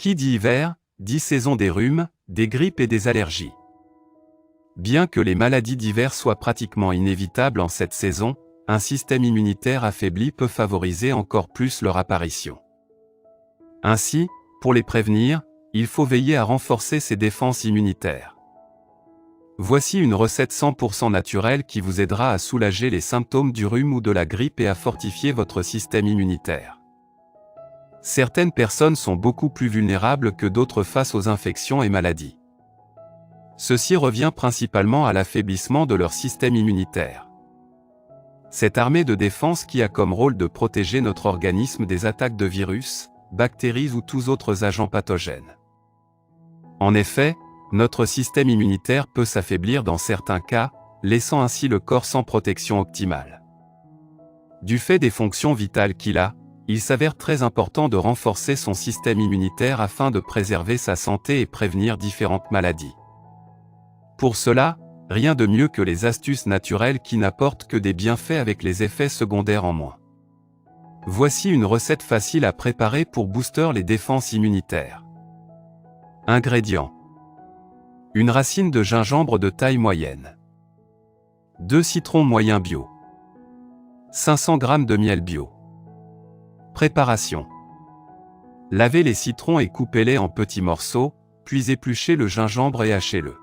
Qui dit hiver, dit saison des rhumes, des grippes et des allergies. Bien que les maladies d'hiver soient pratiquement inévitables en cette saison, un système immunitaire affaibli peut favoriser encore plus leur apparition. Ainsi, pour les prévenir, il faut veiller à renforcer ses défenses immunitaires. Voici une recette 100% naturelle qui vous aidera à soulager les symptômes du rhume ou de la grippe et à fortifier votre système immunitaire. Certaines personnes sont beaucoup plus vulnérables que d'autres face aux infections et maladies. Ceci revient principalement à l'affaiblissement de leur système immunitaire. Cette armée de défense qui a comme rôle de protéger notre organisme des attaques de virus, bactéries ou tous autres agents pathogènes. En effet, notre système immunitaire peut s'affaiblir dans certains cas, laissant ainsi le corps sans protection optimale. Du fait des fonctions vitales qu'il a, il s'avère très important de renforcer son système immunitaire afin de préserver sa santé et prévenir différentes maladies. Pour cela, rien de mieux que les astuces naturelles qui n'apportent que des bienfaits avec les effets secondaires en moins. Voici une recette facile à préparer pour booster les défenses immunitaires. Ingrédients. Une racine de gingembre de taille moyenne. 2 citrons moyens bio. 500 g de miel bio. Préparation. Lavez les citrons et coupez-les en petits morceaux, puis épluchez le gingembre et hachez-le.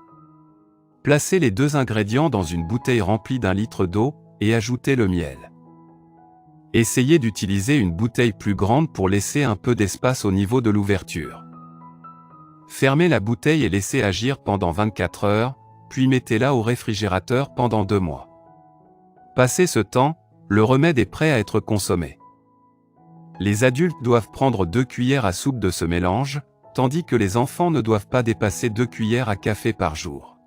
Placez les 2 ingrédients dans une bouteille remplie d'1 litre d'eau, et ajoutez le miel. Essayez d'utiliser une bouteille plus grande pour laisser un peu d'espace au niveau de l'ouverture. Fermez la bouteille et laissez agir pendant 24 heures, puis mettez-la au réfrigérateur pendant 2 mois. Passé ce temps, le remède est prêt à être consommé. Les adultes doivent prendre 2 cuillères à soupe de ce mélange, tandis que les enfants ne doivent pas dépasser 2 cuillères à café par jour.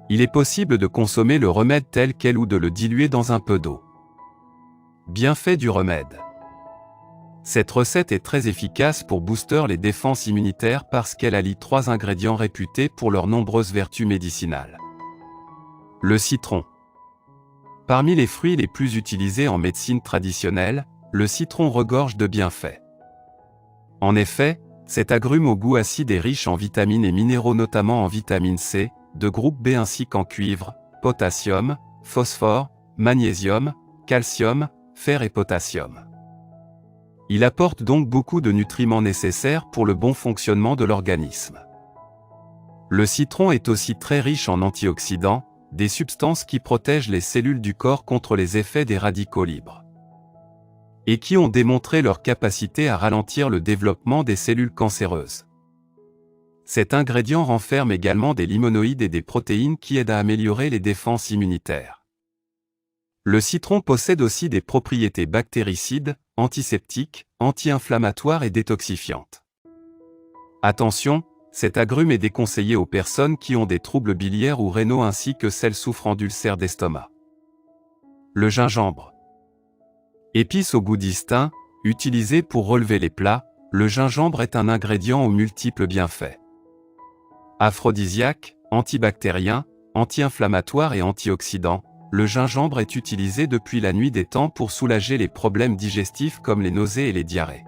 Il est possible de consommer le remède tel quel ou de le diluer dans un peu d'eau. Bienfaits du remède. Cette recette est très efficace pour booster les défenses immunitaires parce qu'elle allie 3 ingrédients réputés pour leurs nombreuses vertus médicinales. Le citron. Parmi les fruits les plus utilisés en médecine traditionnelle, le citron regorge de bienfaits. En effet, cet agrume au goût acide est riche en vitamines et minéraux notamment en vitamine C, de groupe B ainsi qu'en cuivre, potassium, phosphore, magnésium, calcium, fer et potassium. Il apporte donc beaucoup de nutriments nécessaires pour le bon fonctionnement de l'organisme. Le citron est aussi très riche en antioxydants, des substances qui protègent les cellules du corps contre les effets des radicaux libres. Et qui ont démontré leur capacité à ralentir le développement des cellules cancéreuses. Cet ingrédient renferme également des limonoïdes et des protéines qui aident à améliorer les défenses immunitaires. Le citron possède aussi des propriétés bactéricides, antiseptiques, anti-inflammatoires et détoxifiantes. Attention, cet agrume est déconseillé aux personnes qui ont des troubles biliaires ou rénaux ainsi que celles souffrant d'ulcères d'estomac. Le gingembre. Épice au goût distinct, utilisé pour relever les plats, le gingembre est un ingrédient aux multiples bienfaits. Aphrodisiaque, antibactérien, anti-inflammatoire et antioxydant, le gingembre est utilisé depuis la nuit des temps pour soulager les problèmes digestifs comme les nausées et les diarrhées.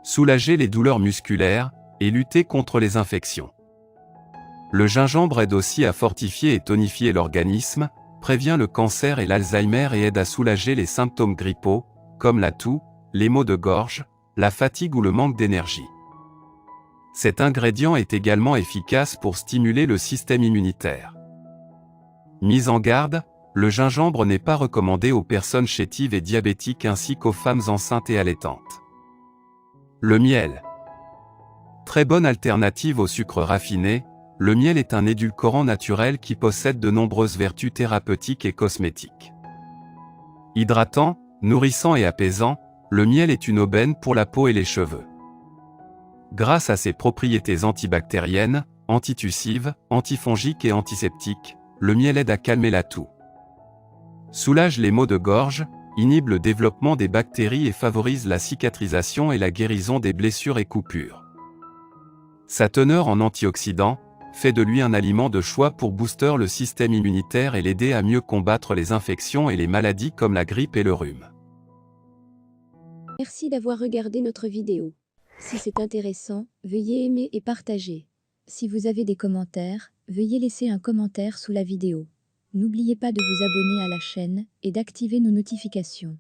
Soulager les douleurs musculaires, et lutter contre les infections. Le gingembre aide aussi à fortifier et tonifier l'organisme, prévient le cancer et l'Alzheimer et aide à soulager les symptômes grippaux, comme la toux, les maux de gorge, la fatigue ou le manque d'énergie. Cet ingrédient est également efficace pour stimuler le système immunitaire. Mise en garde, le gingembre n'est pas recommandé aux personnes chétives et diabétiques ainsi qu'aux femmes enceintes et allaitantes. Le miel. Très bonne alternative au sucre raffiné, le miel est un édulcorant naturel qui possède de nombreuses vertus thérapeutiques et cosmétiques. Hydratant, nourrissant et apaisant, le miel est une aubaine pour la peau et les cheveux. Grâce à ses propriétés antibactériennes, antitussives, antifongiques et antiseptiques, le miel aide à calmer la toux. Soulage les maux de gorge, inhibe le développement des bactéries et favorise la cicatrisation et la guérison des blessures et coupures. Sa teneur en antioxydants fait de lui un aliment de choix pour booster le système immunitaire et l'aider à mieux combattre les infections et les maladies comme la grippe et le rhume. Merci d'avoir regardé notre vidéo. Si c'est intéressant, veuillez aimer et partager. Si vous avez des commentaires, veuillez laisser un commentaire sous la vidéo. N'oubliez pas de vous abonner à la chaîne et d'activer nos notifications.